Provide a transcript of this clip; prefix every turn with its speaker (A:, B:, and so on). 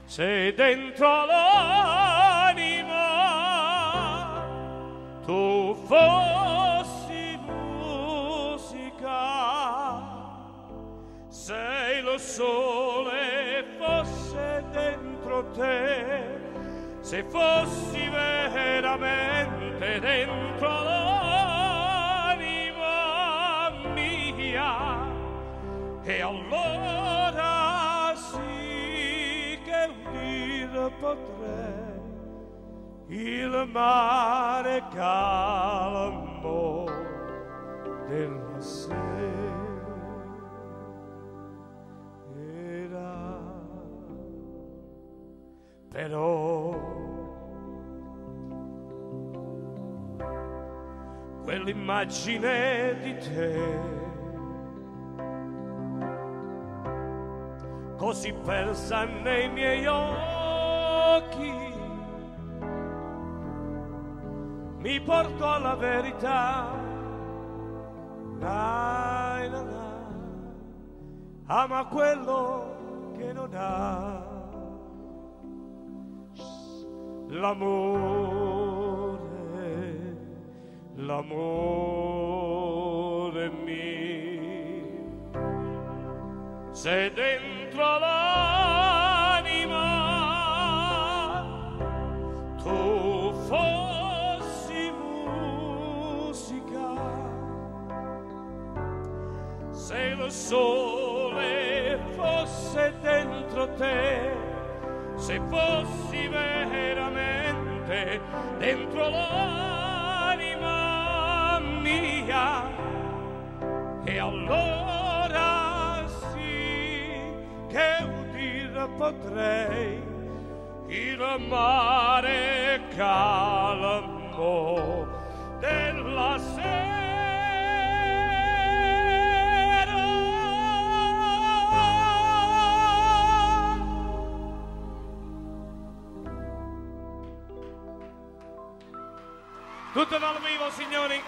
A: se dentro l'anima tu fossi musica, se lo sole fosse dentro te, se fossi veramente dentro l'anima mia, e allora sì che udire potrei il mare calmo della sera. Però quell'immagine di te, così persa nei miei occhi, mi portò alla verità. Dai, na, na, ama quello che non ha. L'amore, l'amore mio, se dentro l'anima tu fossi musica, se lo sole fosse dentro te, se fossi veramente dentro l'anima mia, e allora sì che udire potrei il mare calmo della sera. Tutto dal vivo, signori.